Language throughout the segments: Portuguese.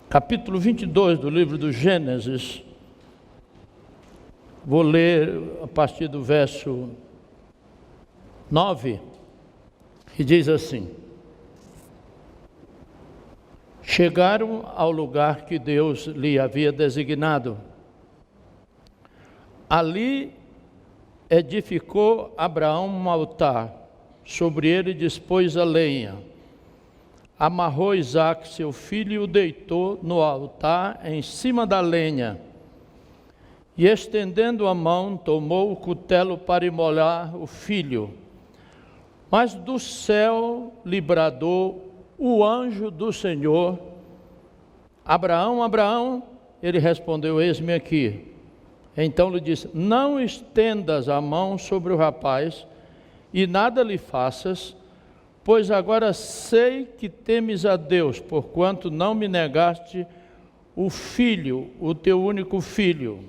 capítulo 22 do livro do Gênesis. Vou ler a partir do verso 9, que diz assim: Chegaram ao lugar que Deus lhe havia designado. Ali edificou Abraão um altar, sobre ele dispôs a lenha. Amarrou Isaque, seu filho, e o deitou no altar em cima da lenha. E estendendo a mão, tomou o cutelo para imolar o filho. Mas do céu lhe bradou o anjo do Senhor: Abraão, Abraão. Ele respondeu: eis-me aqui. Então lhe disse: não estendas a mão sobre o rapaz, e nada lhe faças, pois agora sei que temes a Deus, porquanto não me negaste o filho, o teu único filho.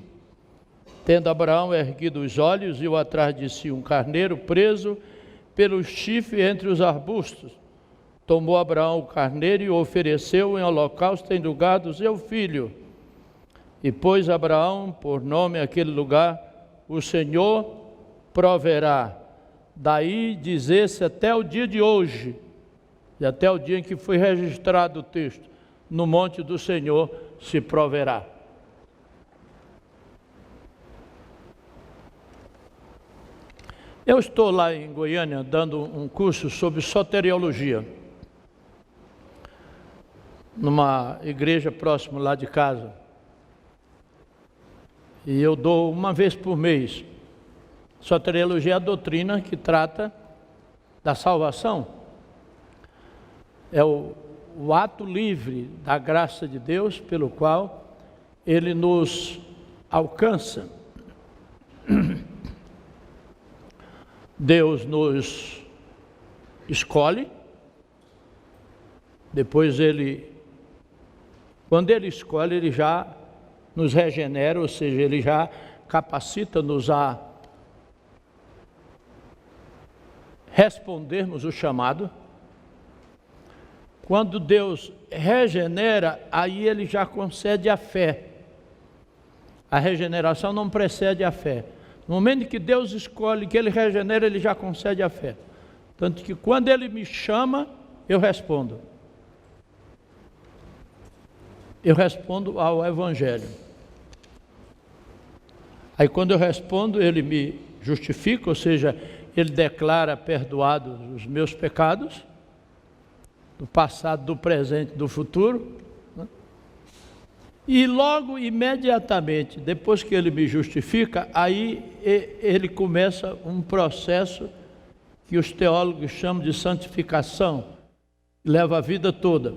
Tendo Abraão erguido os olhos, viu atrás de si um carneiro preso pelo chifre entre os arbustos. Tomou Abraão o carneiro e o ofereceu em holocausto em lugar do seu filho. E pôs Abraão por nome aquele lugar: o Senhor proverá. Daí diz esse até o dia de hoje, e até o dia em que foi registrado o texto: no monte do Senhor se proverá. Eu estou lá em Goiânia dando um curso sobre soteriologia, numa igreja próxima lá de casa. E eu dou uma vez por mês. Soteriologia é a doutrina que trata da salvação. É o ato livre da graça de Deus pelo qual Ele nos alcança. Deus nos escolhe, depois quando Ele escolhe, Ele já nos regenera, ou seja, Ele já capacita-nos a respondermos o chamado. Quando Deus regenera, aí Ele já concede a fé. A regeneração não precede a fé. No momento em que Deus escolhe, que Ele regenera, Ele já concede a fé. Tanto que quando Ele me chama, eu respondo. Eu respondo ao Evangelho. Aí quando eu respondo, Ele me justifica, ou seja, Ele declara perdoado os meus pecados, do passado, do presente, do futuro, né? E logo, imediatamente, depois que Ele me justifica, aí Ele começa um processo que os teólogos chamam de santificação, que leva a vida toda.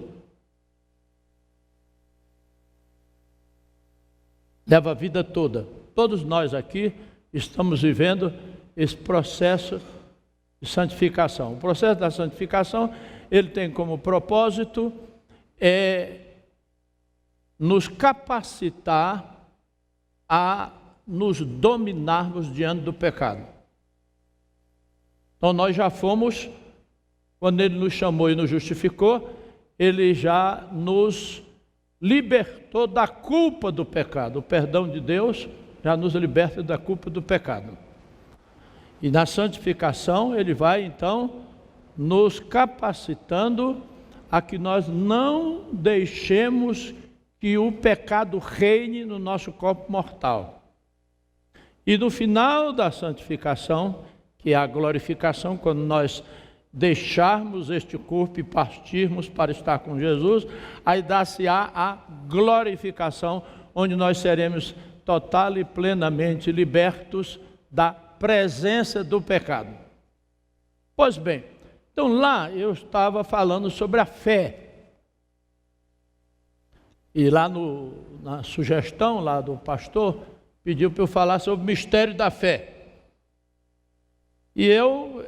Leva a vida toda. Todos nós aqui estamos vivendo esse processo de santificação. O processo da santificação, ele tem como propósito nos capacitar a nos dominarmos diante do pecado. Então nós já fomos, quando Ele nos chamou e nos justificou, Ele já nos libertou da culpa do pecado. O perdão de Deus já nos liberta da culpa do pecado. E na santificação Ele vai então nos capacitando a que nós não deixemos que o pecado reine no nosso corpo mortal. E no final da santificação, que é a glorificação, quando nós deixarmos este corpo e partirmos para estar com Jesus, aí dá-se-á a glorificação, onde nós seremos total e plenamente libertos da presença do pecado. Pois bem, então lá eu estava falando sobre a fé. E lá na sugestão lá do pastor, pediu para eu falar sobre o mistério da fé. E eu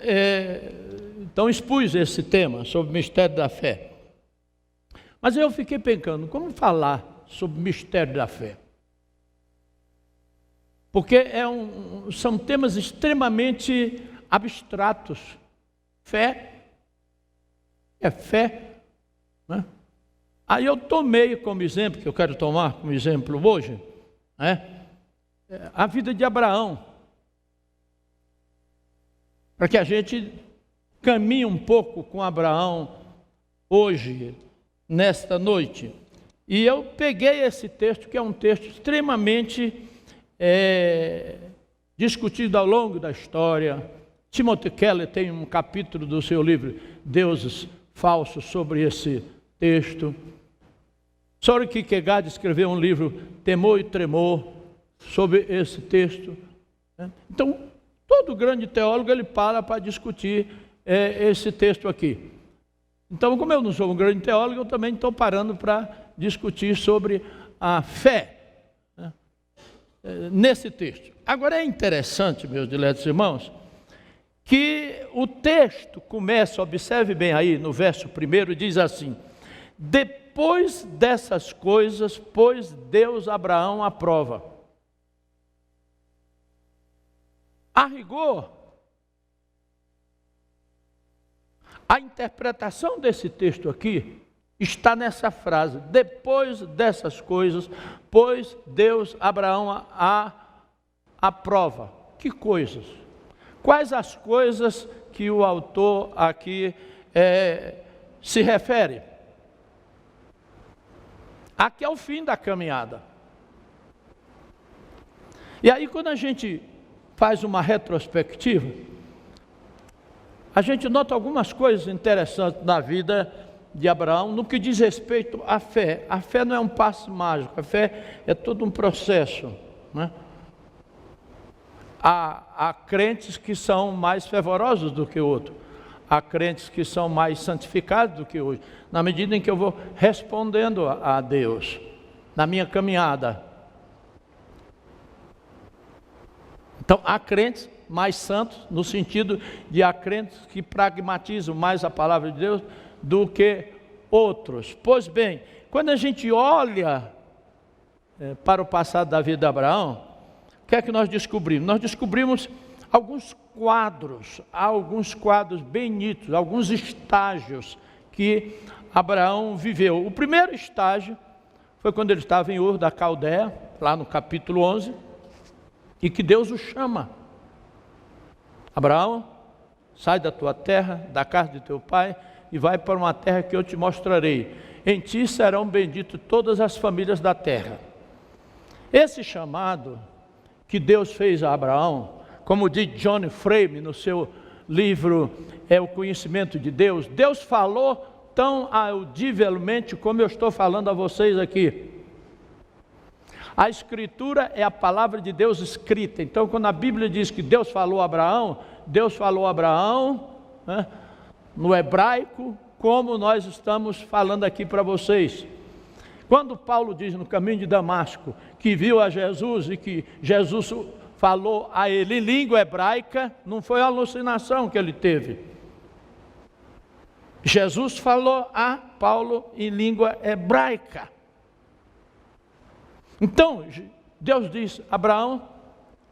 então expus esse tema sobre o mistério da fé. Mas eu fiquei pensando, como falar sobre o mistério da fé? Porque são temas extremamente abstratos. Fé é fé, né? Aí eu tomei como exemplo, que eu quero tomar como exemplo hoje, a vida de Abraão, para que a gente caminhe um pouco com Abraão hoje, nesta noite. E eu peguei esse texto, que é um texto extremamente discutido ao longo da história. Timothy Keller tem um capítulo do seu livro Deuses Falsos sobre esse texto. Soren Kierkegaard escreveu um livro Temor e Tremor sobre esse texto. Então, todo grande teólogo ele para discutir esse texto aqui. Então, como eu não sou um grande teólogo, eu também estou parando para discutir sobre a fé nesse texto. Agora é interessante, meus diletos irmãos, que o texto começa, observe bem aí no verso 1, diz assim: depois dessas coisas, pôs Deus Abraão à prova. A rigor, a interpretação desse texto aqui está nessa frase: depois dessas coisas, pôs Deus Abraão à prova. Que coisas? Quais as coisas que o autor aqui se refere? Aqui é o fim da caminhada. E aí, quando a gente faz uma retrospectiva, a gente nota algumas coisas interessantes na vida de Abraão no que diz respeito à fé. A fé não é um passe mágico, a fé é todo um processo, né? Há crentes que são mais fervorosos do que outros, há crentes que são mais santificados do que outros, na medida em que eu vou respondendo a Deus, na minha caminhada. Então, há crentes mais santos, no sentido de há crentes que pragmatizam mais a palavra de Deus do que outros. Pois bem, quando a gente olha para o passado da vida de Abraão, o que é que nós descobrimos? Nós descobrimos alguns quadros bem nítidos, alguns estágios que Abraão viveu. O primeiro estágio foi quando ele estava em Ur da Caldeia, lá no capítulo 11, e que Deus o chama: Abraão, sai da tua terra, da casa de teu pai, e vai para uma terra que eu te mostrarei. Em ti serão benditas todas as famílias da terra. Esse chamado que Deus fez a Abraão, como diz John Frame no seu livro O Conhecimento de Deus, Deus falou tão audivelmente como eu estou falando a vocês aqui. A Escritura é a palavra de Deus escrita. Então, quando a Bíblia diz que Deus falou a Abraão, né, no hebraico, como nós estamos falando aqui para vocês. Quando Paulo diz no caminho de Damasco que viu a Jesus e que Jesus falou a ele em língua hebraica, não foi alucinação que ele teve. Jesus falou a Paulo em língua hebraica. Então, Deus diz: Abraão,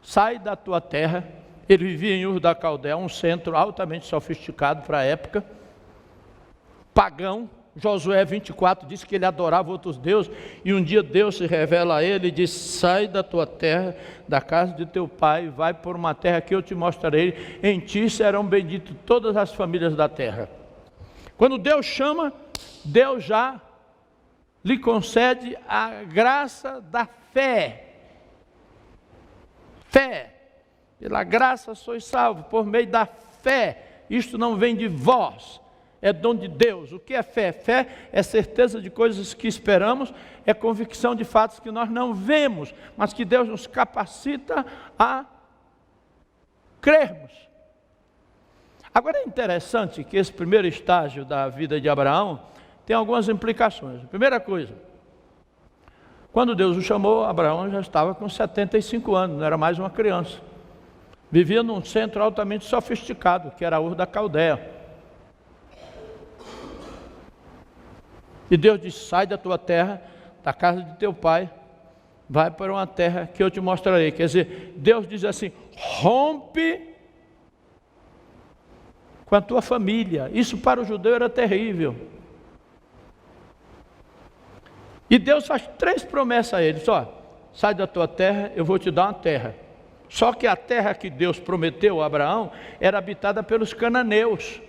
sai da tua terra. Ele vivia em Ur da Caldeia, um centro altamente sofisticado para a época, pagão. Josué 24 diz que ele adorava outros deuses, e um dia Deus se revela a ele e diz: sai da tua terra, da casa de teu pai, vai por uma terra que eu te mostrarei, em ti serão benditas todas as famílias da terra. Quando Deus chama, Deus já lhe concede a graça da fé. Fé, pela graça sois salvos, por meio da fé. Isto não vem de vós, é dom de Deus. O que é fé? Fé é certeza de coisas que esperamos, é convicção de fatos que nós não vemos, mas que Deus nos capacita a crermos. Agora é interessante que esse primeiro estágio da vida de Abraão tem algumas implicações. Primeira coisa, quando Deus o chamou, Abraão já estava com 75 anos, não era mais uma criança. Vivia num centro altamente sofisticado, que era Ur da Caldeia. E Deus disse: sai da tua terra, da casa de teu pai, vai para uma terra que eu te mostrarei. Quer dizer, Deus diz assim: rompe com a tua família. Isso para o judeu era terrível. E Deus faz 3 promessas a eles: ó, sai da tua terra, eu vou te dar uma terra. Só que a terra que Deus prometeu a Abraão era habitada pelos cananeus.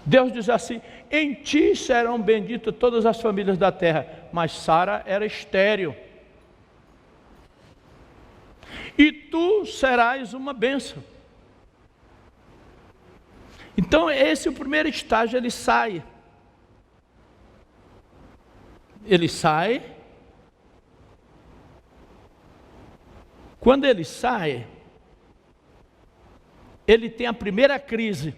Deus diz assim: em ti serão benditas todas as famílias da terra. Mas Sara era estéril. E tu serás uma bênção. Então esse é o primeiro estágio. Ele sai. Ele sai. Quando ele sai, ele tem a primeira crise.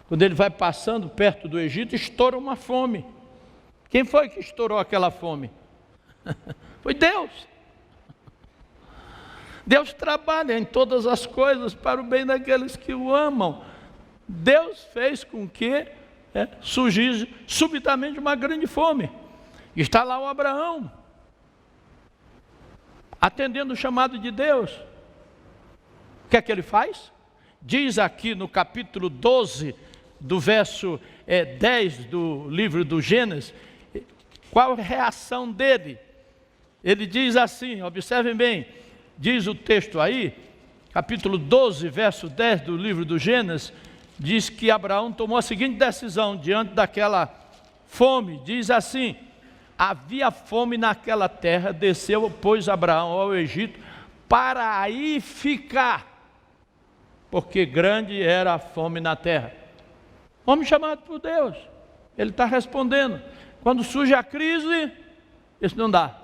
Quando ele vai passando perto do Egito, estoura uma fome. Quem foi que estourou aquela fome? Foi Deus. Deus trabalha em todas as coisas para o bem daqueles que o amam. Deus fez com que surgisse subitamente uma grande fome. Está lá o Abraão, atendendo o chamado de Deus. O que é que ele faz? Diz aqui no capítulo 12, do verso 10 do livro do Gênesis, qual a reação dele. Ele diz assim, observem bem, diz o texto aí, capítulo 12, verso 10 do livro do Gênesis, diz que Abraão tomou a seguinte decisão diante daquela fome. Diz assim: havia fome naquela terra, desceu, pois, Abraão ao Egito, para aí ficar, porque grande era a fome na terra. Homem chamado por Deus, ele está respondendo. Quando surge a crise, isso não dá.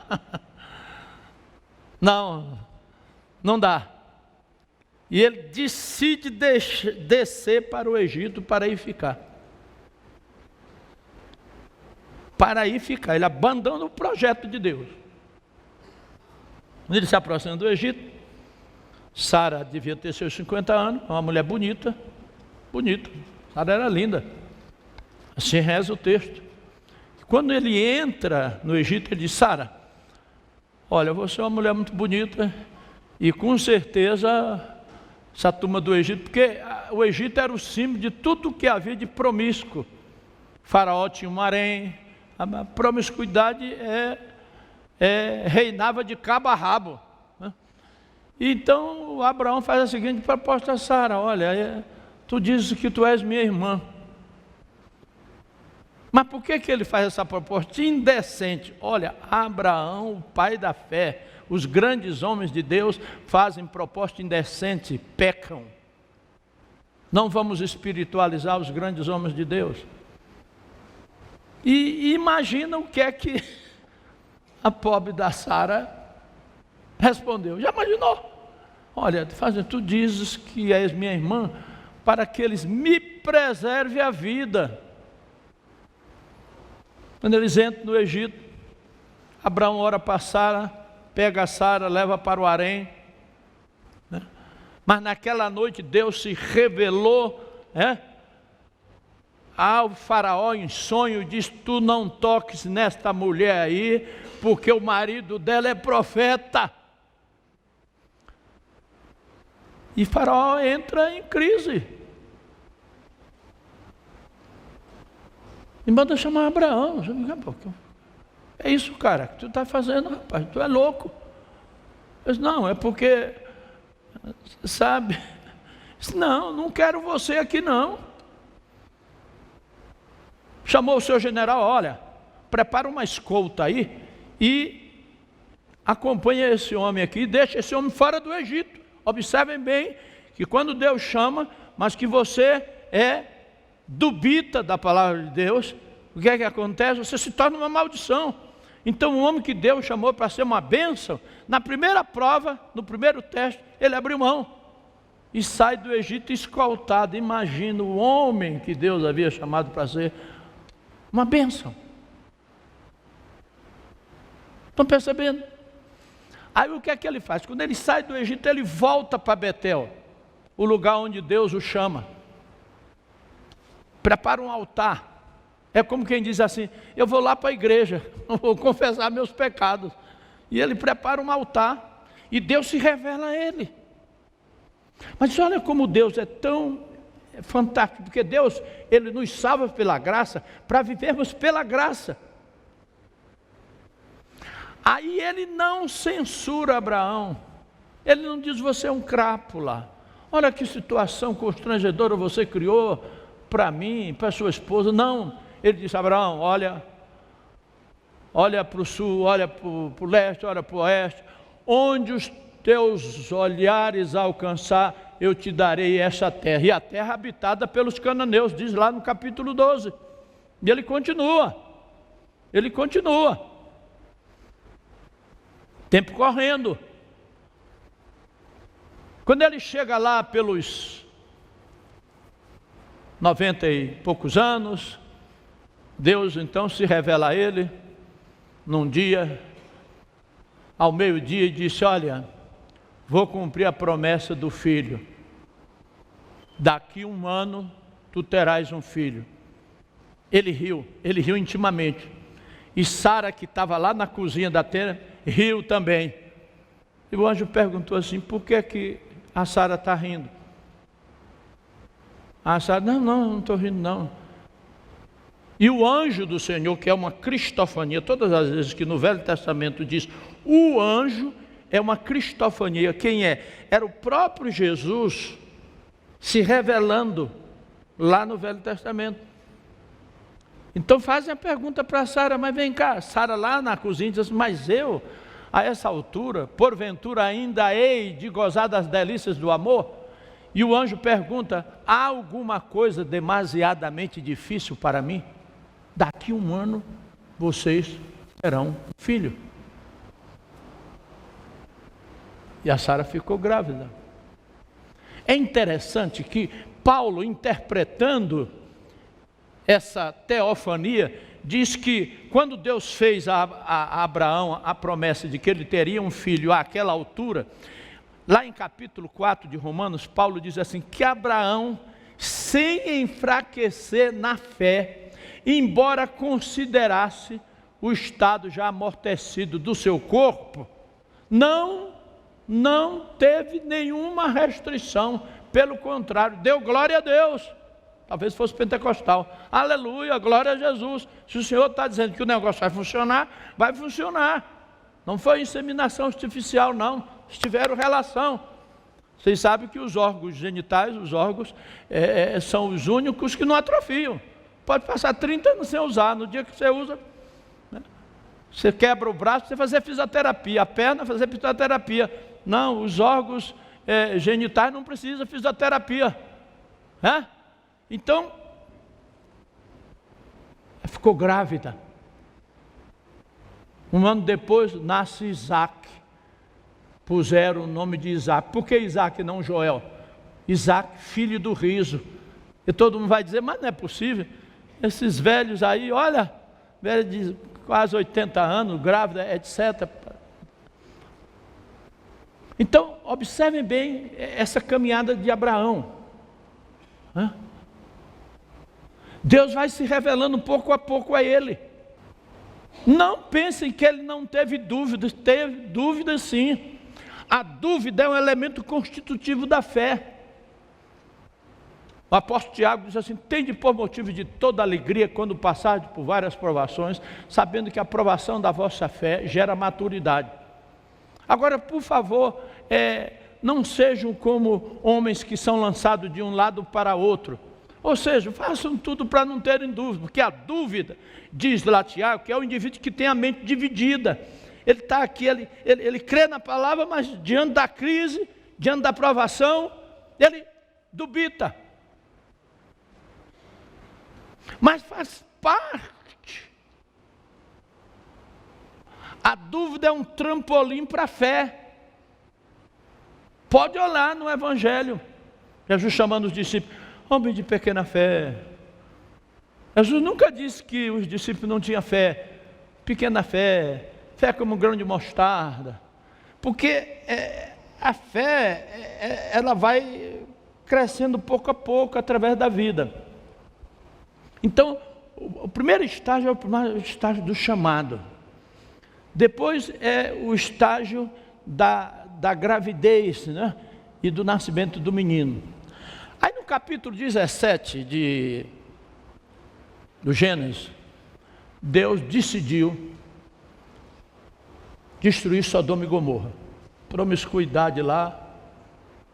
Não dá. E ele decide descer para o Egito para aí ficar. Para aí ficar, ele abandona o projeto de Deus. Quando ele se aproxima do Egito, Sara devia ter seus 50 anos, uma mulher bonita, Sara era linda, assim reza o texto. Quando ele entra no Egito, ele diz: Sara, olha, você é uma mulher muito bonita, e com certeza essa turma do Egito, porque o Egito era o símbolo de tudo que havia de promíscuo. O faraó tinha um harém, a promiscuidade reinava de cabo a rabo, né? Então Abraão faz a seguinte proposta a Sara: olha, tu dizes que tu és minha irmã. Mas por que ele faz essa proposta indecente? Olha, Abraão, o pai da fé, os grandes homens de Deus fazem proposta indecente, pecam. Não vamos espiritualizar os grandes homens de Deus. E imagina o que é que a pobre da Sara respondeu. Já imaginou? Olha, tu dizes que és minha irmã para que eles me preservem a vida. Quando eles entram no Egito, Abraão ora para Sara, pega a Sara, leva para o harém, né? Mas naquela noite Deus se revelou ao faraó em sonho, diz: tu não toques nesta mulher aí, porque o marido dela é profeta. E faraó entra em crise e manda chamar Abraão. É isso, cara, que tu está fazendo, rapaz, tu é louco. Eu disse: não, é porque, sabe, não quero você aqui não. Chamou o seu general: olha, prepara uma escolta aí e acompanha esse homem aqui, deixa esse homem fora do Egito. Observem bem que quando Deus chama, mas que você dubita da palavra de Deus, o que é que acontece? Você se torna uma maldição. Então o homem que Deus chamou para ser uma bênção, na primeira prova, no primeiro teste, ele abriu mão e sai do Egito escoltado. Imagina o homem que Deus havia chamado para ser uma bênção. Estão percebendo? Aí o que é que ele faz? Quando ele sai do Egito, ele volta para Betel, o lugar onde Deus o chama. Prepara um altar. É como quem diz assim: eu vou lá para a igreja, vou confessar meus pecados. E ele prepara um altar e Deus se revela a ele. Mas olha como Deus é tão É fantástico, porque Deus, Ele nos salva pela graça, para vivermos pela graça. Aí Ele não censura Abraão, Ele não diz: você é um crápula, olha que situação constrangedora você criou para mim, para sua esposa. Não, Ele diz: Abraão, olha para o sul, olha para o leste, olha para o oeste, onde os teus olhares alcançar, eu te darei essa terra. E a terra habitada pelos cananeus, diz lá no capítulo 12. E ele continua. Tempo correndo. Quando ele chega lá pelos 90 e poucos anos, Deus então se revela a ele, num dia, ao meio-dia, e disse: olha, vou cumprir a promessa do filho. Daqui 1 ano, tu terás um filho. Ele riu intimamente. E Sara, que estava lá na cozinha da tenda, riu também. E o anjo perguntou assim: por que a Sara está rindo? A Sara: não estou rindo não. E o anjo do Senhor, que é uma cristofania, todas as vezes que no Velho Testamento diz o anjo, é uma cristofania. Quem é? Era o próprio Jesus se revelando lá no Velho Testamento. Então fazem a pergunta para Sara: mas vem cá, Sara lá na cozinha diz: mas eu, a essa altura, porventura ainda hei de gozar das delícias do amor? E o anjo pergunta: há alguma coisa demasiadamente difícil para mim? Daqui 1 ano vocês terão um filho. E a Sara ficou grávida. É interessante que Paulo, interpretando essa teofania, diz que quando Deus fez a Abraão a promessa de que ele teria um filho àquela altura, lá em capítulo 4 de Romanos, Paulo diz assim, que Abraão, sem enfraquecer na fé, embora considerasse o estado já amortecido do seu corpo, não teve nenhuma restrição, pelo contrário, deu glória a Deus. Talvez fosse pentecostal, aleluia, glória a Jesus. Se o Senhor está dizendo que o negócio vai funcionar. Não foi inseminação artificial não, tiveram relação. Vocês sabem que os órgãos genitais, são os únicos que não atrofiam. Pode passar 30 anos sem usar, no dia que você usa, né? Você quebra o braço, você fazer fisioterapia, a perna fazer fisioterapia. Não, os órgãos genitais não precisam de fisioterapia, né? Então, ficou grávida. 1 ano depois, nasce Isaac. Puseram o nome de Isaac. Por que Isaac e não Joel? Isaac, filho do riso. E todo mundo vai dizer, mas não é possível. Esses velhos aí, olha, velho de quase 80 anos, grávida, etc. Então, observem bem essa caminhada de Abraão. Deus vai se revelando pouco a pouco a ele. Não pensem que ele não teve dúvidas, teve dúvidas sim. A dúvida é um elemento constitutivo da fé. O apóstolo Tiago diz assim, tende por motivo de toda alegria quando passardes por várias provações, sabendo que a provação da vossa fé gera maturidade. Agora, por favor, não sejam como homens que são lançados de um lado para outro. Ou seja, façam tudo para não terem dúvida, porque a dúvida, diz lá Tiago, que é o indivíduo que tem a mente dividida. Ele está aqui, ele crê na palavra, mas diante da crise, diante da provação, ele dubita. Mas faz parte. A dúvida é um trampolim para a fé. Pode olhar no Evangelho. Jesus chamando os discípulos, homem de pequena fé. Jesus nunca disse que os discípulos não tinham fé. Pequena fé, fé como um grão de mostarda. Porque a fé, ela vai crescendo pouco a pouco através da vida. Então, o primeiro estágio é o primeiro estágio do chamado. Depois é o estágio da gravidez, né? E do nascimento do menino. Aí no capítulo 17 do Gênesis, Deus decidiu destruir Sodoma e Gomorra. Promiscuidade lá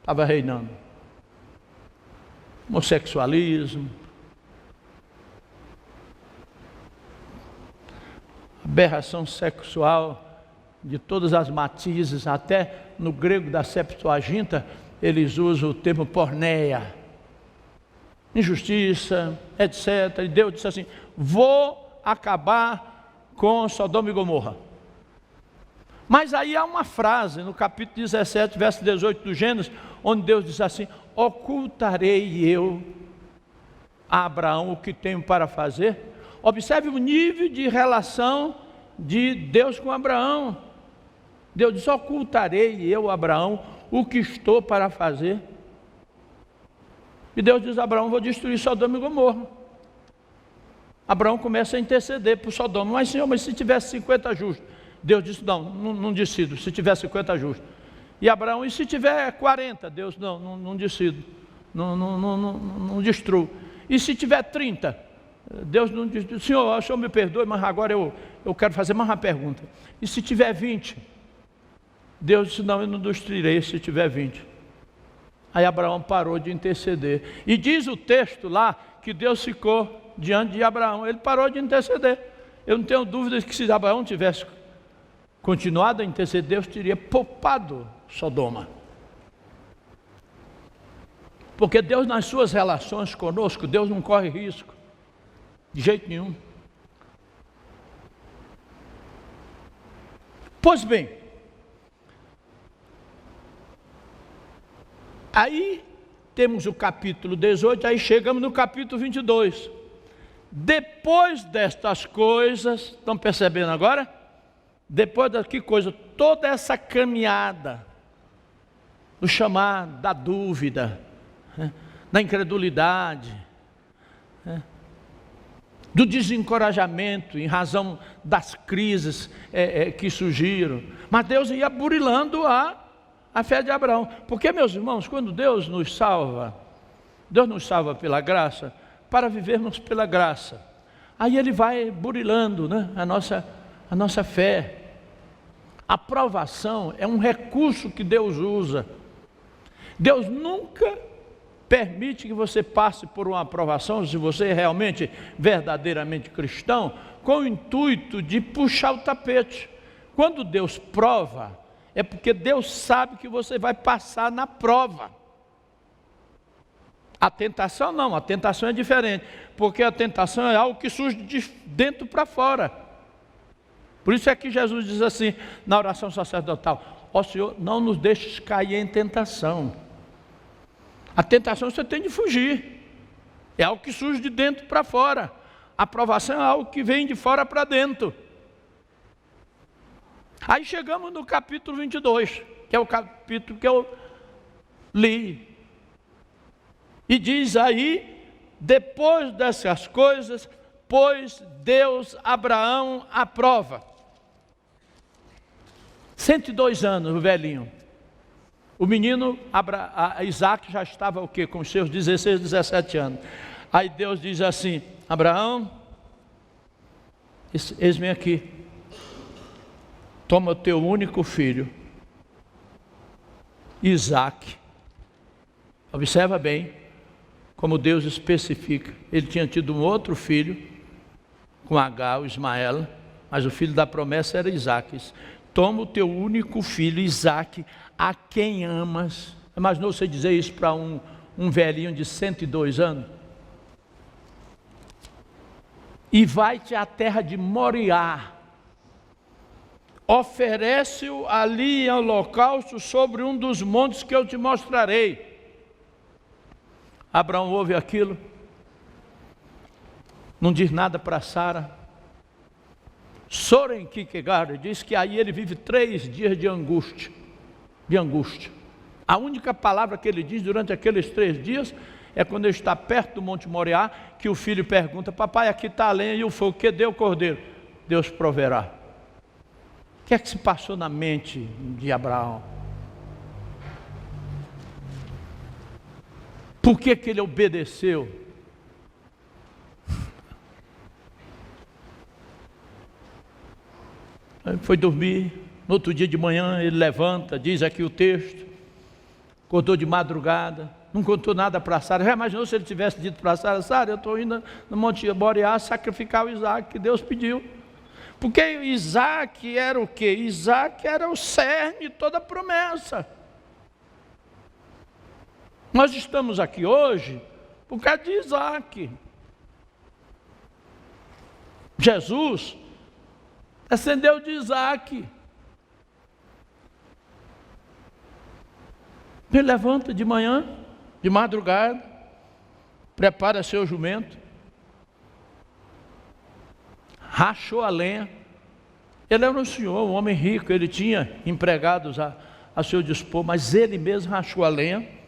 estava reinando. Homossexualismo, aberração sexual de todas as matizes, até no grego da Septuaginta, eles usam o termo porneia, injustiça, etc. E Deus disse assim: vou acabar com Sodoma e Gomorra. Mas aí há uma frase no capítulo 17, verso 18 do Gênesis, onde Deus diz assim: ocultarei eu a Abraão o que tenho para fazer. Observe o nível de relação de Deus com Abraão. Deus diz: ocultarei eu a Abraão o que estou para fazer. E Deus diz a Abraão: vou destruir Sodoma e Gomorra. Abraão começa a interceder por Sodoma: mas Senhor, mas se tivesse 50 justos? Deus disse: não decido, se tiver 50 justos. E Abraão: e se tiver 40? Deus: não decido, não destruo. E se tiver 30? Deus não diz: Senhor, o Senhor me perdoe, mas agora eu quero fazer mais uma pergunta. E se tiver 20? Deus disse: não, eu não destruirei se tiver 20. Aí Abraão parou de interceder. E diz o texto lá que Deus ficou diante de Abraão. Ele parou de interceder. Eu não tenho dúvida que se Abraão tivesse continuado a interceder, Deus teria poupado Sodoma. Porque Deus, nas suas relações conosco, Deus não corre risco, de jeito nenhum. Pois bem, aí temos o capítulo 18, aí chegamos no capítulo 22. Depois destas coisas, estão percebendo agora? Depois da que coisa, toda essa caminhada, o chamar da dúvida, da incredulidade, do desencorajamento em razão das crises que surgiram, mas Deus ia burilando a fé de Abraão. Porque, meus irmãos, quando Deus nos salva pela graça, para vivermos pela graça. Aí Ele vai burilando, né, a nossa fé. A provação é um recurso que Deus usa. Deus nunca permite que você passe por uma aprovação, se você é realmente, verdadeiramente cristão, com o intuito de puxar o tapete. Quando Deus prova, é porque Deus sabe que você vai passar na prova. A tentação não, a tentação é diferente, porque a tentação é algo que surge de dentro para fora. Por isso é que Jesus diz assim, na oração sacerdotal: ó Senhor, não nos deixes cair em tentação. A tentação você tem de fugir, é algo que surge de dentro para fora. A provação é algo que vem de fora para dentro. Aí chegamos no capítulo 22, que é o capítulo que eu li. E diz aí: depois dessas coisas, pôs Deus Abraão à prova. 102 anos, o velhinho. O menino Isaac já estava o quê? Com os seus 16, 17 anos. Aí Deus diz assim: Abraão, eis-me aqui. Toma o teu único filho, Isaac. Observa bem como Deus especifica. Ele tinha tido um outro filho com Agar, o Ismael, mas o filho da promessa era Isaac. Toma o teu único filho, Isaac, a quem amas. Imaginou você dizer isso para um velhinho de 102 anos? E vai-te à terra de Moriá. Oferece-o ali em holocausto sobre um dos montes que eu te mostrarei. Abraão ouve aquilo, não diz nada para Sara. Soren Kierkegaard diz que aí ele vive 3 dias de angústia. A única palavra que ele diz durante aqueles 3 dias é quando ele está perto do Monte Moriá, que o filho pergunta: papai, aqui está a lenha e o fogo, que deu o cordeiro? Deus proverá. O que é que se passou na mente de Abraão? Por que ele obedeceu? Aí foi dormir, no outro dia de manhã ele levanta, diz aqui o texto, acordou de madrugada, não contou nada para Sara. Já imaginou se ele tivesse dito para Sara: Sara, eu estou indo no Monte Moriá sacrificar o Isaac que Deus pediu. Porque Isaac era o quê? Isaac era o cerne de toda a promessa. Nós estamos aqui hoje por causa de Isaac. Jesus descendeu de Isaac. Ele levanta de manhã, de madrugada, prepara seu jumento, rachou a lenha. Ele era um senhor, um homem rico, ele tinha empregados a seu dispor, mas ele mesmo rachou a lenha,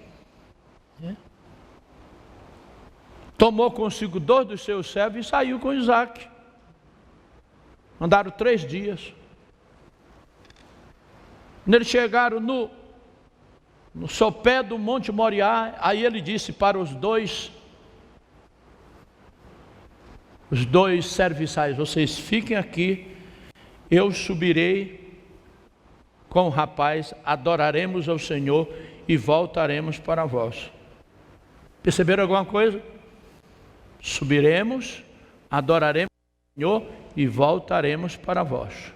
tomou consigo 2 dos seus servos e saiu com Isaac. Andaram 3 dias. Quando eles chegaram no sopé do Monte Moriá, aí ele disse para os dois serviçais: vocês fiquem aqui, eu subirei com o rapaz, adoraremos ao Senhor e voltaremos para vós. Perceberam alguma coisa? Subiremos, adoraremos ao Senhor e voltaremos para vós.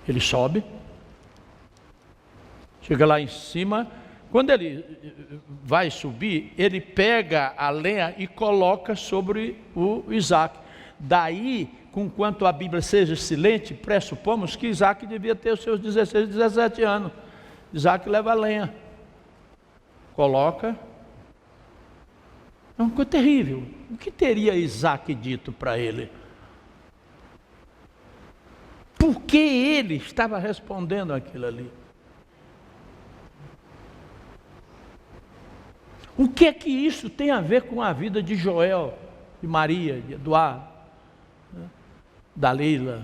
Ele sobe, chega lá em cima. Quando ele vai subir, ele pega a lenha e coloca sobre o Isaac. Daí, conquanto a Bíblia seja silente, pressupomos que Isaac devia ter os seus 16, 17 anos. Isaac leva a lenha, coloca. É uma coisa terrível. O que teria Isaac dito para ele? Por que ele estava respondendo aquilo ali? O que é que isso tem a ver com a vida de Joel, de Maria, de Eduardo, da Leila,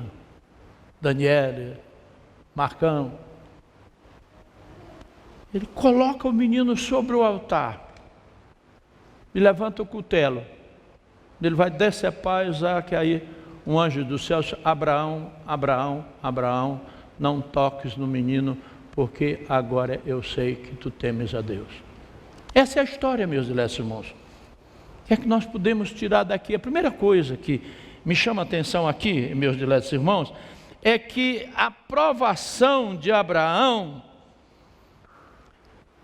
Daniela, Marcão? Ele coloca o menino sobre o altar e levanta o cutelo. Ele vai decepar Isaac. Aí um anjo do céu: Abraão, Abraão, Abraão, não toques no menino, porque agora eu sei que tu temes a Deus. Essa é a história, meus diletos irmãos. O que é que nós podemos tirar daqui? A primeira coisa que me chama a atenção aqui, meus diletos irmãos, é que a provação de Abraão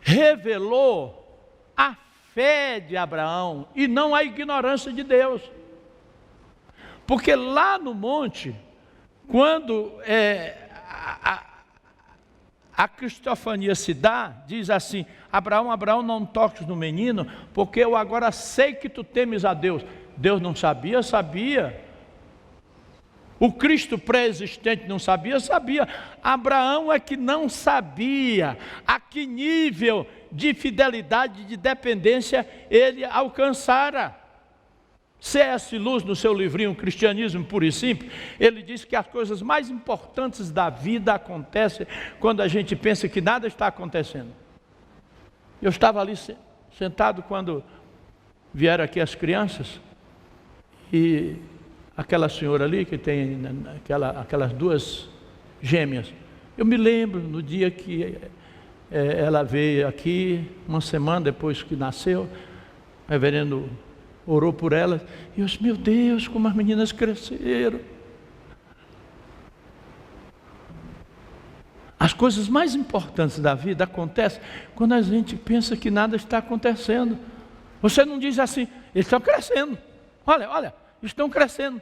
revelou a fé de Abraão e não a ignorância de Deus. Porque lá no monte, quando a cristofania se dá, diz assim: Abraão, Abraão, não toques no menino, porque eu agora sei que tu temes a Deus. Deus não sabia? Sabia. O Cristo pré-existente não sabia? Sabia. Abraão é que não sabia a que nível de fidelidade, de dependência ele alcançara. C.S. Lewis, no seu livrinho Cristianismo Puro e Simples, ele diz que as coisas mais importantes da vida acontecem quando a gente pensa que nada está acontecendo. Eu estava ali sentado quando vieram aqui as crianças, e aquela senhora ali que tem aquelas 2 gêmeas, eu me lembro no dia que ela veio aqui, uma semana depois que nasceu, o reverendo orou por elas, e eu disse: meu Deus, como as meninas cresceram. As coisas mais importantes da vida acontecem quando a gente pensa que nada está acontecendo. Você não diz assim: eles estão crescendo, olha, estão crescendo.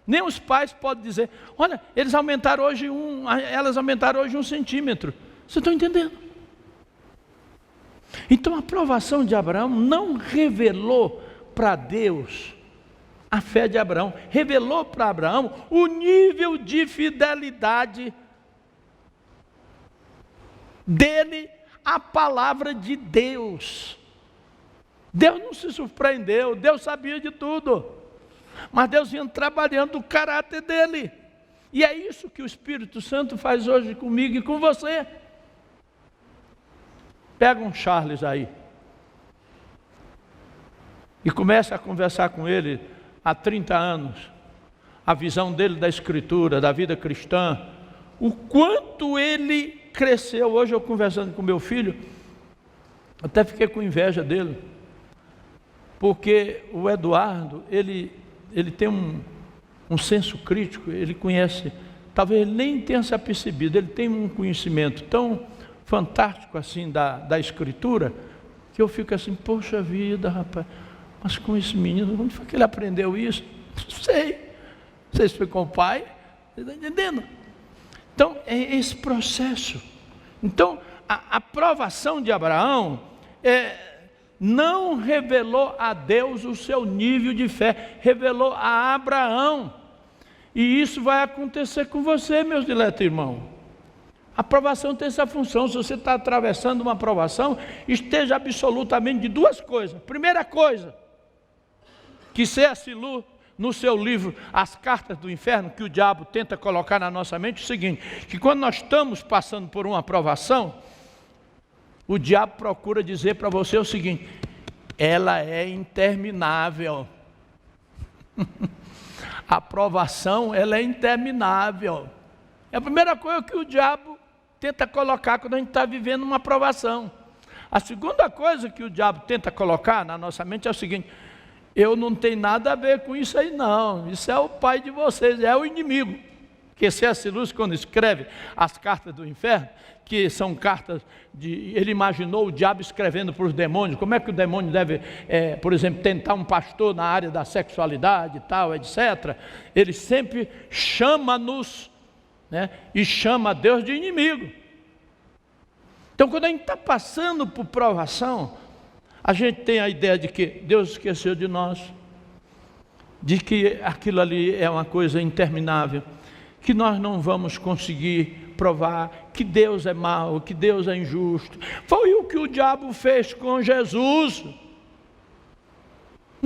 Nem os pais podem dizer: olha, elas aumentaram hoje 1 centímetro. Você está entendendo? Então a provação de Abraão não revelou para Deus a fé de Abraão, revelou para Abraão o nível de fidelidade dele à palavra de Deus. Deus não se surpreendeu, Deus sabia de tudo, mas Deus vinha trabalhando o caráter dele, e é isso que o Espírito Santo faz hoje comigo e com você. Pega um Charles aí e começa a conversar com ele há 30 anos, a visão dele da Escritura, da vida cristã, o quanto ele cresceu. Hoje eu conversando com meu filho, até fiquei com inveja dele, porque o Eduardo, ele tem um senso crítico, ele conhece, talvez ele nem tenha se apercebido, ele tem um conhecimento tão fantástico assim da Escritura, que eu fico assim, poxa vida, rapaz, mas com esse menino, onde foi que ele aprendeu isso? Não sei. Você foi com o pai? Você está entendendo? Então, é esse processo. Então, a provação de Abraão não revelou a Deus o seu nível de fé, revelou a Abraão. E isso vai acontecer com você, meus diletos irmãos. A provação tem essa função. Se você está atravessando uma provação, esteja absolutamente de duas coisas. Primeira coisa, que C.S. Lewis, no seu livro As Cartas do Inferno, que o diabo tenta colocar na nossa mente, o seguinte, que quando nós estamos passando por uma provação, o diabo procura dizer para você o seguinte: ela é interminável. A provação, ela é interminável. É a primeira coisa que o diabo tenta colocar quando a gente está vivendo uma provação. A segunda coisa que o diabo tenta colocar na nossa mente é o seguinte: eu não tenho nada a ver com isso aí não, isso é o pai de vocês, é o inimigo. Que C.S. Lewis, quando escreve As Cartas do Inferno, que são cartas ele imaginou o diabo escrevendo para os demônios, como é que o demônio deve, por exemplo, tentar um pastor na área da sexualidade e tal, etc. Ele sempre chama-nos, né, e chama Deus de inimigo. Então, quando a gente está passando por provação, a gente tem a ideia de que Deus esqueceu de nós, de que aquilo ali é uma coisa interminável, que nós não vamos conseguir provar, que Deus é mau, que Deus é injusto. Foi o que o diabo fez com Jesus.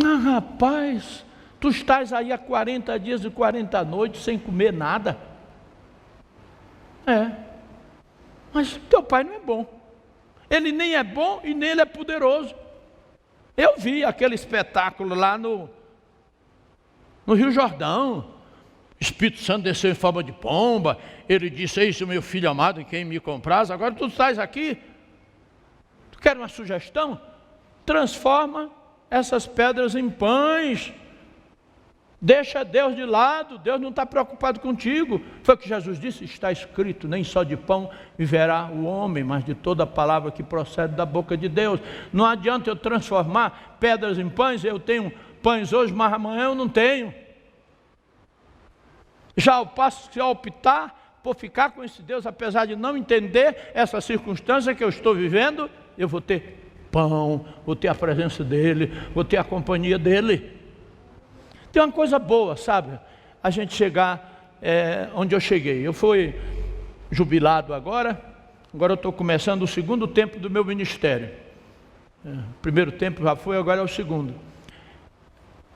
Ah, rapaz, tu estás aí há 40 dias e 40 noites sem comer nada. Mas teu pai não é bom. Ele nem é bom e nem ele é poderoso. Eu vi aquele espetáculo lá no Rio Jordão. O Espírito Santo desceu em forma de pomba. Ele disse: "Eis o meu filho amado em quem me compraz." Agora tu estás aqui. Tu quer uma sugestão? Transforma essas pedras em pães. Deixa Deus de lado. Deus não está preocupado contigo. Foi o que Jesus disse: está escrito, nem só de pão viverá o homem, mas de toda palavra que procede da boca de Deus. Não adianta eu transformar pedras em pães. Eu tenho pães hoje, mas amanhã eu não tenho. Já ao passo que eu optar por ficar com esse Deus, apesar de não entender essa circunstância que eu estou vivendo, eu vou ter pão, vou ter a presença dele, vou ter a companhia dele. Tem uma coisa boa, sabe? A gente chegar onde eu cheguei. Eu fui jubilado agora eu estou começando o segundo tempo do meu ministério. O primeiro tempo já foi, agora é o segundo.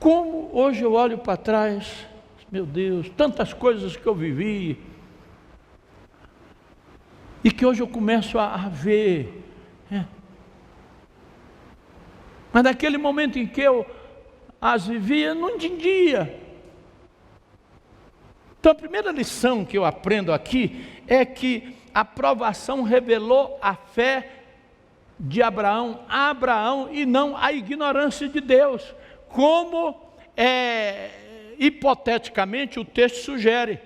Como hoje eu olho para trás, meu Deus, tantas coisas que eu vivi, e que hoje eu começo a ver. Mas naquele momento em que eu as vivia, não entendia. Então a primeira lição que eu aprendo aqui é que a provação revelou a fé de Abraão a Abraão e não a ignorância de Deus, como hipoteticamente o texto sugere.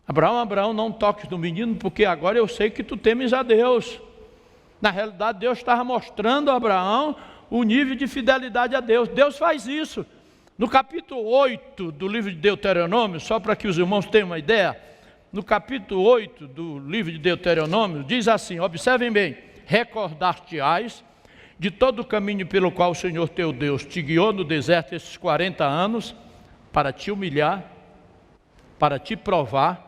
Abraão, não toques no menino, porque agora eu sei que tu temes a Deus. Na realidade, Deus estava mostrando a Abraão o nível de fidelidade a Deus. Deus faz isso. No capítulo 8 do livro de Deuteronômio, só para que os irmãos tenham uma ideia, no capítulo 8 do livro de Deuteronômio, diz assim, observem bem: recordar-te-ás de todo o caminho pelo qual o Senhor teu Deus te guiou no deserto esses 40 anos, para te humilhar, para te provar,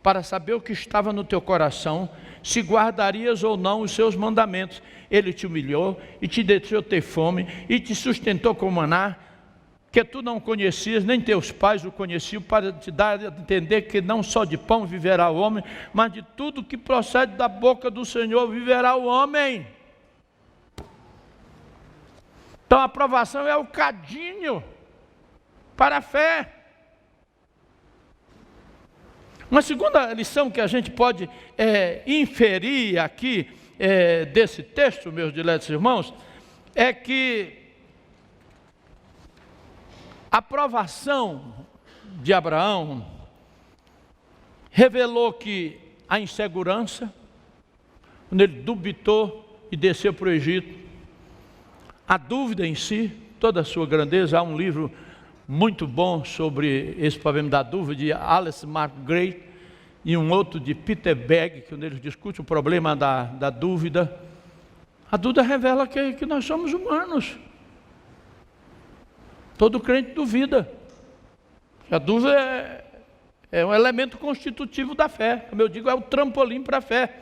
para saber o que estava no teu coração, se guardarias ou não os seus mandamentos. Ele te humilhou e te deixou ter fome e te sustentou com maná que tu não conhecias, nem teus pais o conheciam, para te dar a entender que não só de pão viverá o homem, mas de tudo que procede da boca do Senhor viverá o homem. Então a provação é o cadinho para a fé. Uma segunda lição que a gente pode inferir aqui desse texto, meus diletos irmãos, é que a provação de Abraão revelou que a insegurança, quando ele dubitou e desceu para o Egito, a dúvida em si, toda a sua grandeza. Há um livro muito bom sobre esse problema da dúvida, de Alice McGrath, e um outro de Peter Begg, que eles discutem o problema da dúvida. A dúvida revela que nós somos humanos. Todo crente duvida. A dúvida é um elemento constitutivo da fé. Como eu digo, é o trampolim para a fé.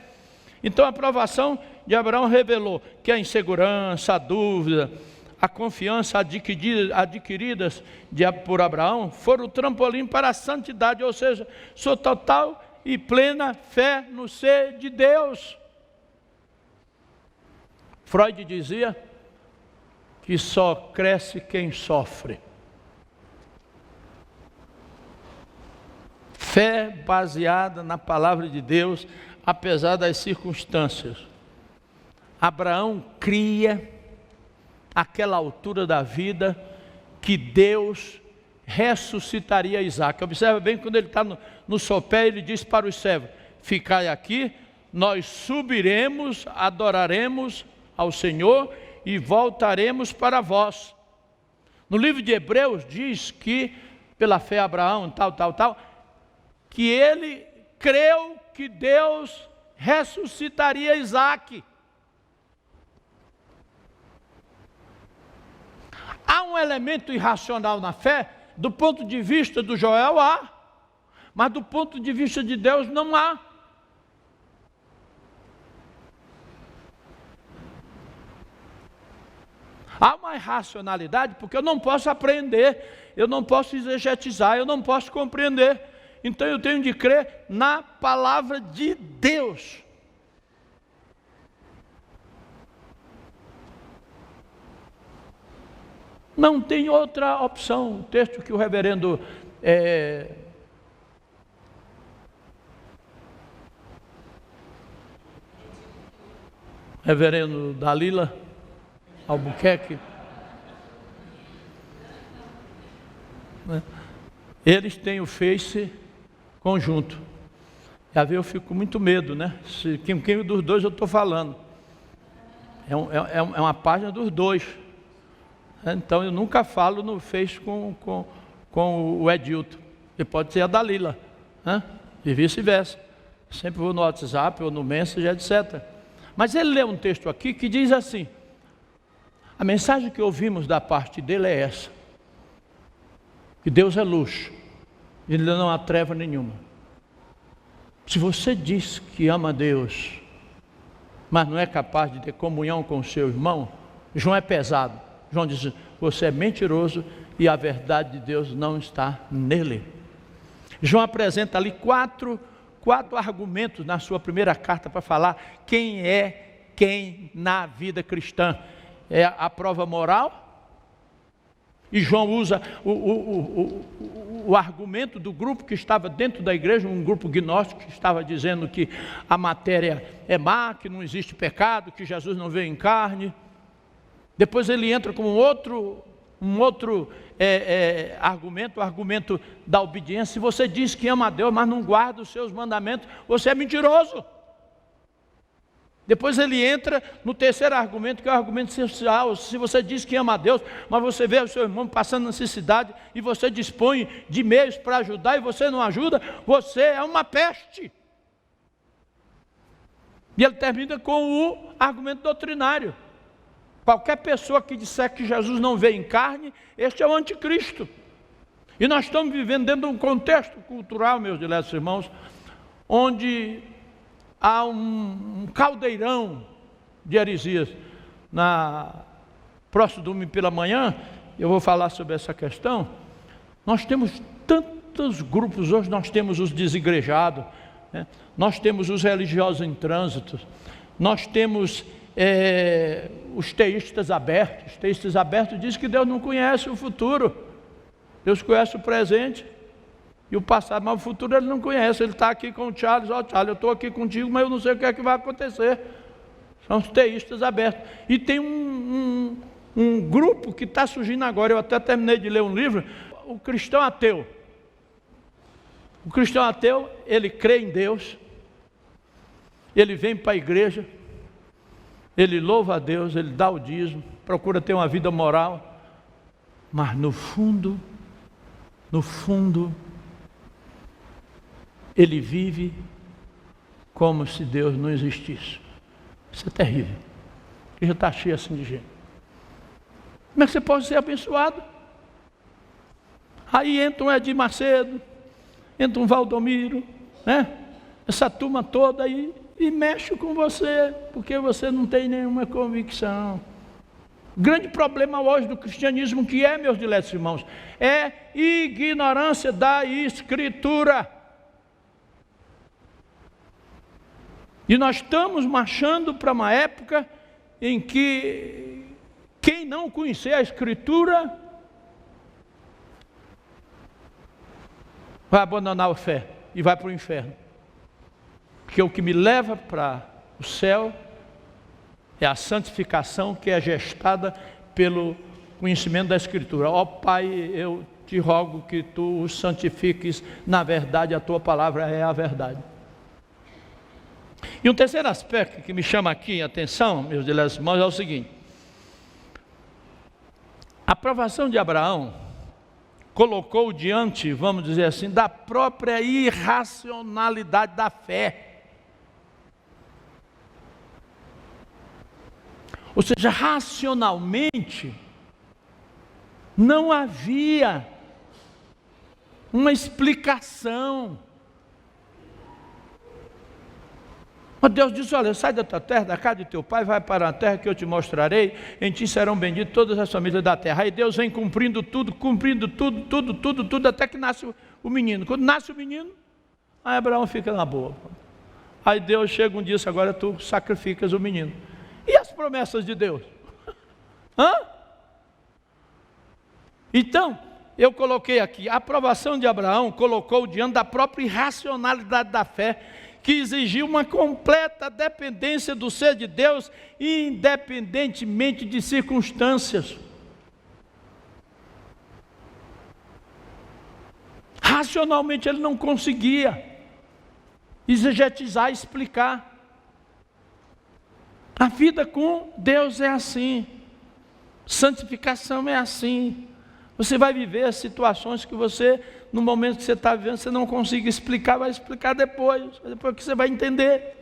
Então a provação de Abraão revelou que a insegurança, a dúvida, a confiança adquiridas por Abraão foram o trampolim para a santidade, ou seja, sua total e plena fé no ser de Deus. Freud dizia que só cresce quem sofre. Fé baseada na palavra de Deus, apesar das circunstâncias. Abraão cria, àquela altura da vida, que Deus ressuscitaria Isaac. Observa bem, quando ele está no sopé, ele diz para os servos: ficai aqui, nós subiremos, adoraremos ao Senhor e voltaremos para vós. No livro de Hebreus diz que, pela fé Abraão, que ele creu que Deus ressuscitaria Isaac. Há um elemento irracional na fé, do ponto de vista do Joel há, mas do ponto de vista de Deus não há. Há uma irracionalidade, porque eu não posso aprender, eu não posso exegetizar, eu não posso compreender. Então eu tenho de crer na palavra de Deus. Não tem outra opção. O texto que o reverendo Dalila Albuquerque, eles têm o Face conjunto. E às vezes eu fico com muito medo, né? Quem dos dois eu estou falando? É uma página dos dois. Então eu nunca falo no Face com o Edilton. E pode ser a Dalila, né? E vice-versa. Sempre vou no WhatsApp ou no Messenger, etc. Mas ele lê um texto aqui que diz assim: a mensagem que ouvimos da parte dele é essa: que Deus é luz, Ele não há treva nenhuma. Se você diz que ama a Deus, mas não é capaz de ter comunhão com o seu irmão, João é pesado. João diz: você é mentiroso e a verdade de Deus não está nele. João apresenta ali quatro argumentos na sua primeira carta para falar quem é quem na vida cristã. É a prova moral. E João usa o argumento do grupo que estava dentro da igreja, um grupo gnóstico que estava dizendo que a matéria é má, que não existe pecado, que Jesus não veio em carne. Depois ele entra com um outro argumento, o argumento da obediência. Se você diz que ama a Deus, mas não guarda os seus mandamentos, você é mentiroso. Depois ele entra no terceiro argumento, que é o argumento social. Se você diz que ama a Deus, mas você vê o seu irmão passando necessidade e você dispõe de meios para ajudar e você não ajuda, você é uma peste. E ele termina com o argumento doutrinário. Qualquer pessoa que disser que Jesus não veio em carne, este é o anticristo. E nós estamos vivendo dentro de um contexto cultural, meus diletos irmãos, onde há um caldeirão de heresias. Próximo domingo pela manhã, eu vou falar sobre essa questão. Nós temos tantos grupos, hoje nós temos os desigrejados, né? Nós temos os religiosos em trânsito, nós temos os teístas abertos. Os teístas abertos dizem que Deus não conhece o futuro, Deus conhece o presente e o passado, mas o futuro Ele não conhece. Ele está aqui com o Charles, Charles, eu estou aqui contigo, mas eu não sei o que é que vai acontecer. São os teístas abertos. E tem um grupo que está surgindo agora, eu até terminei de ler um livro, o cristão ateu. O cristão ateu, ele crê em Deus, ele vem para a igreja, ele louva a Deus, ele dá o dízimo, procura ter uma vida moral, mas no fundo, ele vive como se Deus não existisse. Isso é terrível. Porque já está cheio assim de gente. Como é que você pode ser abençoado? Aí entra um Edir Macedo, entra um Valdomiro, né? Essa turma toda aí, e mexe com você, porque você não tem nenhuma convicção. O grande problema hoje do cristianismo, que é, meus diletos irmãos, é ignorância da Escritura. E nós estamos marchando para uma época em que quem não conhecer a Escritura vai abandonar a fé e vai para o inferno. Porque o que me leva para o céu é a santificação que é gestada pelo conhecimento da Escritura. Ó Pai, eu te rogo que tu os santifiques na verdade, a tua palavra é a verdade. E um terceiro aspecto que me chama aqui a atenção, meus diletos irmãos, é o seguinte: a aprovação de Abraão colocou diante, vamos dizer assim, da própria irracionalidade da fé. Ou seja, racionalmente, não havia uma explicação. Mas Deus disse: olha, sai da tua terra, da casa de teu pai, vai para a terra que eu te mostrarei, em ti serão benditas todas as famílias da terra. Aí Deus vem cumprindo tudo, até que nasce o menino. Quando nasce o menino, aí Abraão fica na boa. Aí Deus chega um dia e diz: agora tu sacrificas o menino. E as promessas de Deus? Então, eu coloquei aqui, a aprovação de Abraão colocou diante da própria irracionalidade da fé, que exigiu uma completa dependência do ser de Deus, independentemente de circunstâncias. Racionalmente ele não conseguia exegetizar, explicar. A vida com Deus é assim, santificação é assim. Você vai viver situações que você, no momento que você está vivendo, você não consegue explicar, vai explicar depois que você vai entender.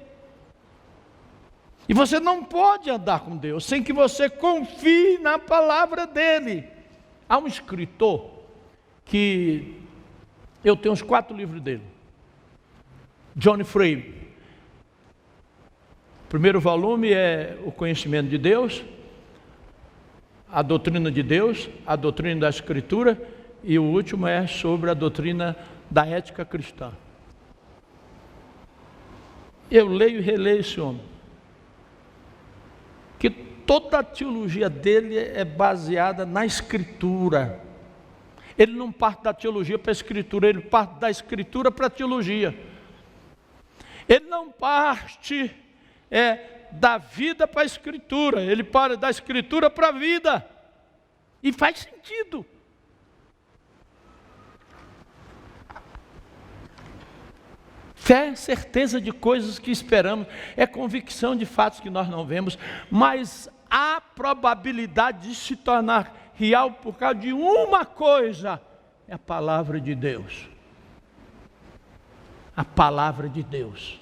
E você não pode andar com Deus sem que você confie na palavra dEle. Há um escritor que eu tenho uns 4 livros dele, John Frame. O primeiro volume é o conhecimento de Deus, a doutrina de Deus, a doutrina da Escritura, e o último é sobre a doutrina da ética cristã. Eu leio e releio esse homem, que toda a teologia dele é baseada na Escritura. Ele não parte da teologia para a Escritura, ele parte da Escritura para a teologia. Ele não parte da vida para a Escritura, ele para da Escritura para a vida, e faz sentido. Fé é certeza de coisas que esperamos, é convicção de fatos que nós não vemos, mas há probabilidade de se tornar real por causa de uma coisa: é a palavra de Deus. A palavra de Deus.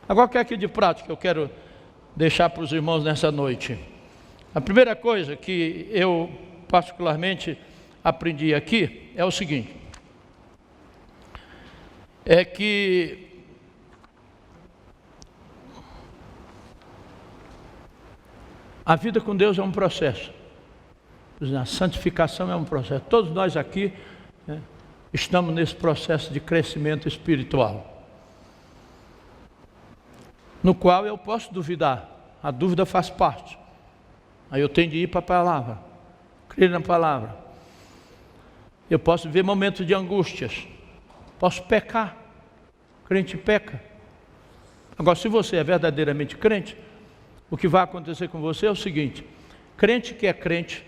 Agora, o que é aqui de prática que eu quero deixar para os irmãos nessa noite? A primeira coisa que eu particularmente aprendi aqui é o seguinte: é que a vida com Deus é um processo. A santificação é um processo. Todos nós aqui, né, estamos nesse processo de crescimento espiritual, no qual eu posso duvidar. A dúvida faz parte. Aí eu tenho de ir para a palavra, crer na palavra. Eu posso viver momentos de angústias, posso pecar. Crente peca. Agora, se você é verdadeiramente crente, o que vai acontecer com você é o seguinte: crente que é crente,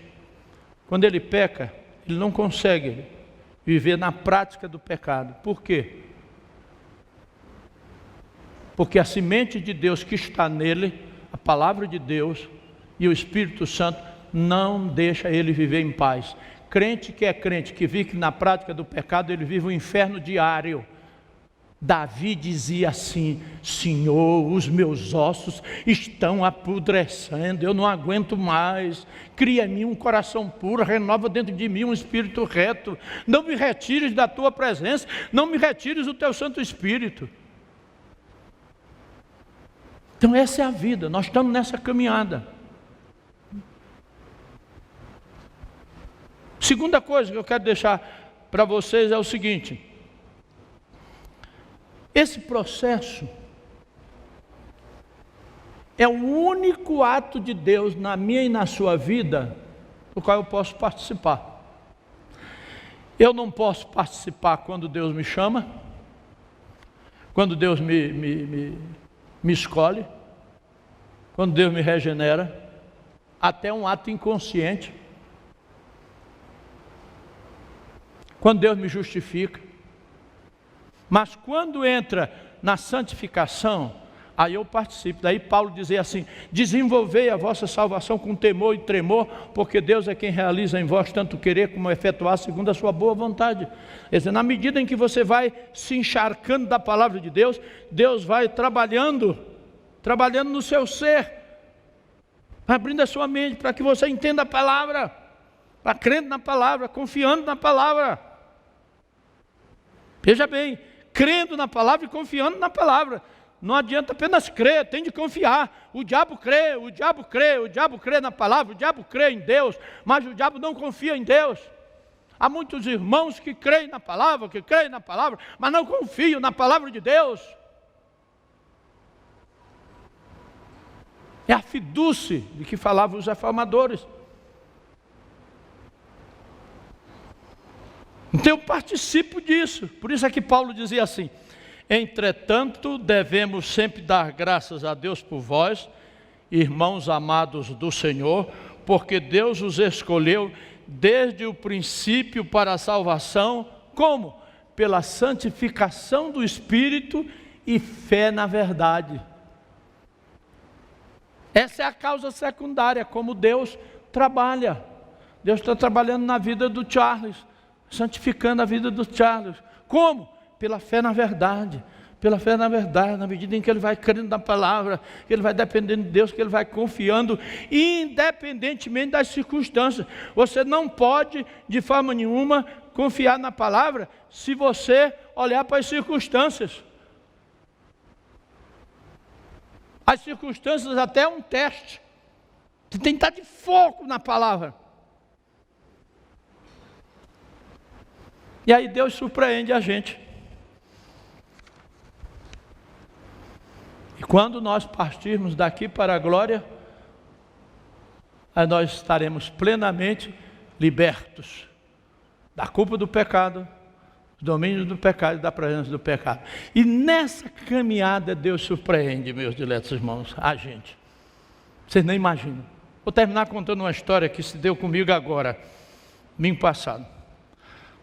quando ele peca, ele não consegue viver na prática do pecado. Por quê? Porque a semente de Deus que está nele, a palavra de Deus e o Espírito Santo, não deixa ele viver em paz. Crente que é crente, que vive na prática do pecado, ele vive um inferno diário. Davi dizia assim: Senhor, os meus ossos estão apodrecendo, eu não aguento mais. Cria em mim um coração puro, renova dentro de mim um espírito reto. Não me retires da tua presença, não me retires o teu Santo Espírito. Então essa é a vida, nós estamos nessa caminhada. Segunda coisa que eu quero deixar para vocês é o seguinte: esse processo é o único ato de Deus na minha e na sua vida do qual eu posso participar. Eu não posso participar quando Deus me chama, quando Deus me escolhe, quando Deus me regenera, até um ato inconsciente, quando Deus me justifica. Mas quando entra na santificação, aí eu participo. Daí Paulo dizia assim: desenvolvei a vossa salvação com temor e tremor, porque Deus é quem realiza em vós tanto querer como efetuar segundo a sua boa vontade. Quer dizer, na medida em que você vai se encharcando da palavra de Deus, Deus vai trabalhando no seu ser, abrindo a sua mente para que você entenda a palavra, para crendo na palavra, confiando na palavra. Veja bem, crendo na palavra e confiando na palavra. Não adianta apenas crer, tem de confiar. O diabo crê na palavra, o diabo crê em Deus, mas o diabo não confia em Deus. Há muitos irmãos que creem na palavra, mas não confiam na palavra de Deus. É a fidúcia de que falavam os reformadores. Então eu participo disso. Por isso é que Paulo dizia assim: entretanto, devemos sempre dar graças a Deus por vós, irmãos amados do Senhor, porque Deus os escolheu desde o princípio para a salvação. Como? Pela santificação do Espírito e fé na verdade. Essa é a causa secundária, como Deus trabalha. Deus está trabalhando na vida do Charles, santificando a vida do Charles. Como? Pela fé na verdade. Pela fé na verdade, na medida em que ele vai crendo na palavra, que ele vai dependendo de Deus, que ele vai confiando, independentemente das circunstâncias. Você não pode, de forma nenhuma, confiar na palavra se você olhar para as circunstâncias. As circunstâncias até é um teste. Você tem que estar de foco na palavra. E aí Deus surpreende a gente. E quando nós partirmos daqui para a glória, aí nós estaremos plenamente libertos da culpa do pecado, do domínio do pecado e da presença do pecado. E nessa caminhada Deus surpreende, meus diletos irmãos, a gente. Vocês nem imaginam. Vou terminar contando uma história que se deu comigo agora, domingo passado.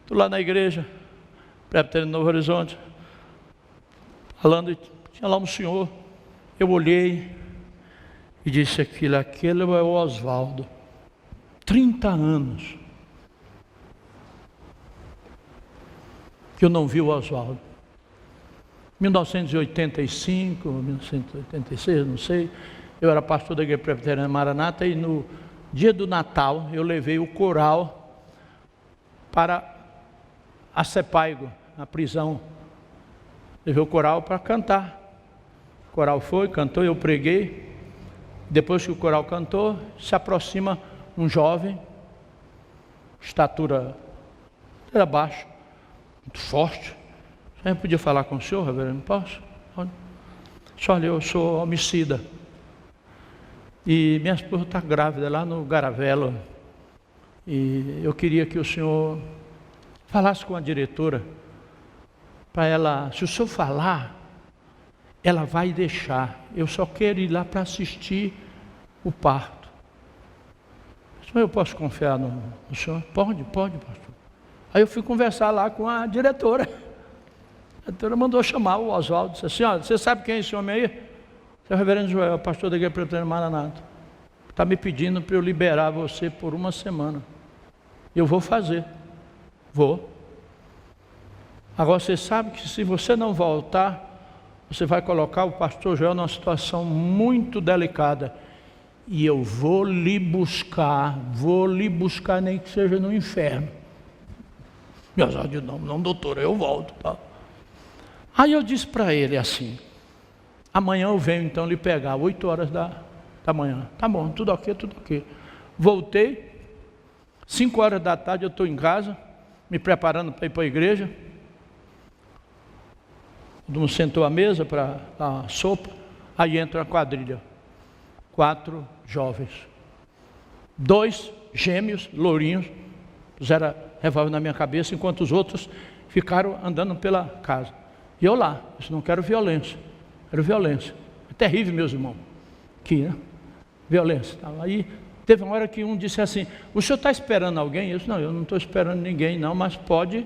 Estou lá na igreja, Presbiteriana Novo Horizonte, falando, e tinha lá um senhor. Eu olhei e disse aquele é o Oswaldo, 30 anos que eu não vi o Oswaldo. 1985, 1986, não sei, eu era pastor da Igreja Presbiteriana Maranata e no dia do Natal eu levei o coral para a Sepaigo, a prisão. Levei o coral para cantar. O coral foi, cantou, eu preguei. Depois que o coral cantou, se aproxima um jovem estatura, era baixa, muito forte. Eu podia falar com o senhor, reverendo? Posso? Olha, eu sou homicida. E minha esposa está grávida lá no Garavelo. E eu queria que o senhor falasse com a diretora, para ela, se o senhor falar, ela vai deixar. Eu só quero ir lá para assistir o parto. Mas eu posso confiar no senhor? Pode, pastor. Aí eu fui conversar lá com a diretora. A diretora mandou chamar o Oswaldo, disse assim: olha, você sabe quem é esse homem aí? Esse é o reverendo Joel, pastor da igreja presbiteriana Maranata. Está me pedindo para eu liberar você por uma semana. Eu vou fazer. Vou. Agora você sabe que se você não voltar, você vai colocar o pastor Joel numa situação muito delicada. E eu vou lhe buscar nem que seja no inferno. E Oswaldo disse: não, doutor, eu volto. Tá? Aí eu disse para ele assim: amanhã eu venho então lhe pegar, 8 horas da manhã. Tá bom, tudo ok. Voltei, 5 horas da tarde eu estou em casa, me preparando para ir para a igreja. Todo mundo sentou à mesa para a sopa, aí entra a quadrilha. 4 jovens. 2 gêmeos, lourinhos, puseram revólver na minha cabeça, enquanto os outros ficaram andando pela casa. E eu lá, eu disse: não quero violência. Quero violência. É terrível, meus irmãos. Aqui, né? Violência. Aí teve uma hora que um disse assim: o senhor está esperando alguém? Eu disse: não, eu não estou esperando ninguém não, mas pode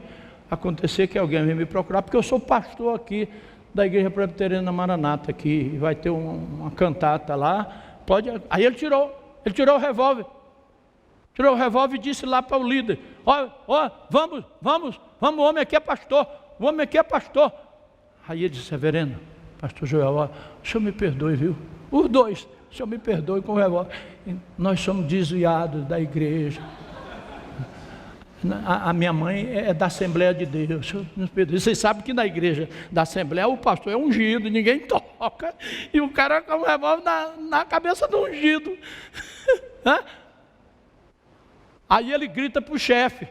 acontecer que alguém venha me procurar, porque eu sou pastor aqui da igreja presbiteriana Maranata, aqui vai ter uma cantata lá, pode. Aí ele tirou o revólver. Tirou o revólver e disse lá para o líder: ó, vamos, o homem aqui é pastor, Aí ele disse: reverendo, pastor Joel, ó, o senhor me perdoe, viu? Os 2, o senhor me perdoe com o revólver. Nós somos desviados da igreja. A minha mãe é da Assembleia de Deus. Vocês sabem que na igreja da Assembleia o pastor é ungido, ninguém toca, e o cara com o revólver na cabeça do ungido. Aí ele grita para o chefe,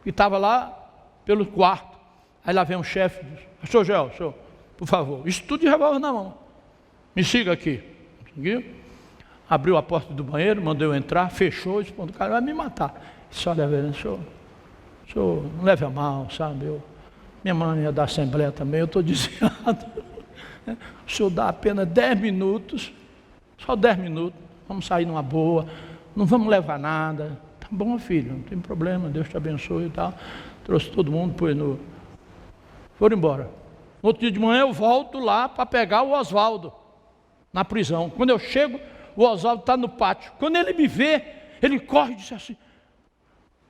que estava lá pelo quarto. Aí lá vem um chefe, diz: pastor Joel, senhor, por favor, estude de revólver na mão, me siga aqui. Seguiu? Abriu a porta do banheiro, mandou eu entrar, fechou, disse: o cara vai me matar. Disse: olha, reverendo, senhor não leve a mal, sabe? Minha mãe é da Assembleia também, eu estou desviado. O senhor dá apenas 10 minutos, só 10 minutos, vamos sair numa boa, não vamos levar nada. Tá bom, filho, não tem problema, Deus te abençoe e tal. Trouxe todo mundo, foram embora. No outro dia de manhã eu volto lá para pegar o Oswaldo na prisão. Quando eu chego, o Oswaldo está no pátio. Quando ele me vê, ele corre e diz assim: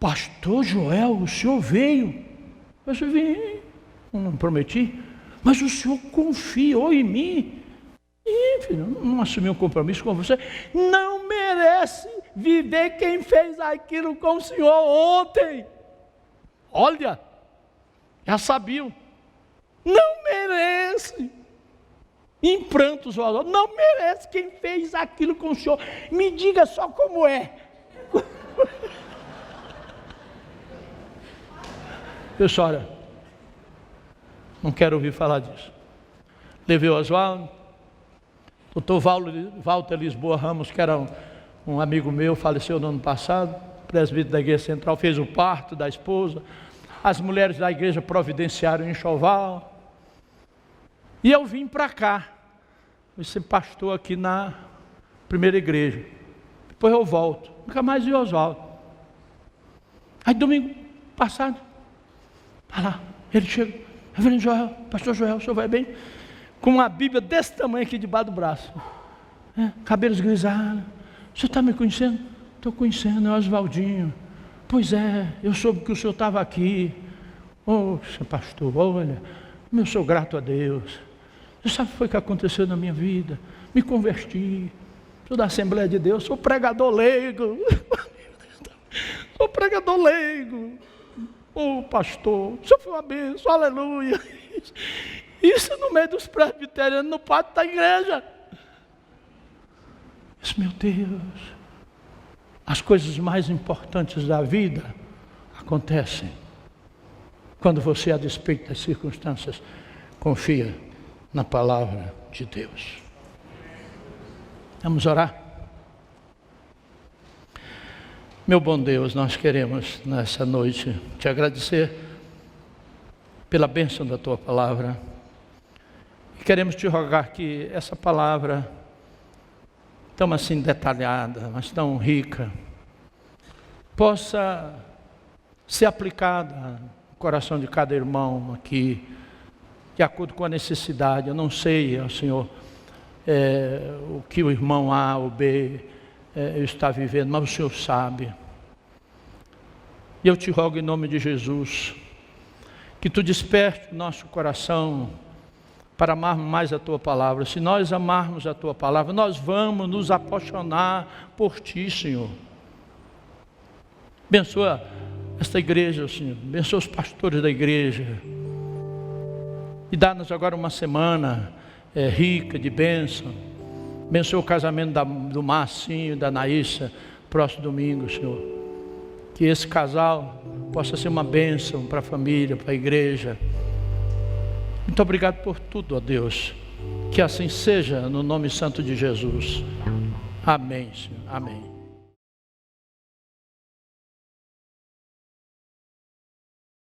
pastor Joel, o senhor veio? Eu vim, não prometi, mas o senhor confiou em mim. E, filho, não assumi um compromisso com você. Não merece viver quem fez aquilo com o senhor ontem. Olha, já sabiam. Não merece. Em prantos, não merece quem fez aquilo com o senhor. Me diga só como é. Pessoal, olha, não quero ouvir falar disso. Levei o Oswaldo, doutor Walter Lisboa Ramos, que era um amigo meu, faleceu no ano passado, presbítero da igreja central, fez o parto da esposa. As mulheres da igreja providenciaram o enxoval. E eu vim para cá, vou ser pastor aqui na primeira igreja. Depois eu volto, nunca mais vi o Oswaldo. Aí domingo passado, lá, ele chega: reverendo Joel, pastor Joel, o senhor vai bem? Com uma Bíblia desse tamanho aqui debaixo do braço, cabelos grisalhos. O senhor está me conhecendo? Estou conhecendo, é o Oswaldinho. Pois é, eu soube que o senhor estava aqui. Poxa, pastor, olha, eu sou grato a Deus. Você sabe o que foi que aconteceu na minha vida? Me converti, sou da Assembleia de Deus, sou pregador leigo. Sou pregador leigo. Pastor, o senhor foi uma bênção, aleluia. Isso no meio dos presbiterianos, no pátio da igreja. Meu Deus, As coisas mais importantes da vida acontecem quando você, a despeito das circunstâncias, confia na palavra de Deus. Vamos orar? Meu bom Deus, nós queremos nessa noite te agradecer pela bênção da tua palavra. E queremos te rogar que essa palavra, tão assim detalhada, mas tão rica, possa ser aplicada no coração de cada irmão aqui, de acordo com a necessidade. Eu não sei, Senhor, o que o irmão A ou B está vivendo, mas o Senhor sabe. E eu te rogo em nome de Jesus, que tu desperte o nosso coração para amarmos mais a tua palavra. Se nós amarmos a tua palavra, nós vamos nos apaixonar por ti, Senhor. Abençoa esta igreja, Senhor. Abençoa os pastores da igreja. E dá-nos agora uma semana rica de bênção. Abençoa o casamento do Marcinho e da Naíssa, próximo domingo, Senhor. Que esse casal possa ser uma bênção para a família, para a igreja. Muito obrigado por tudo, ó Deus. Que assim seja, no nome santo de Jesus. Amém, Senhor. Amém.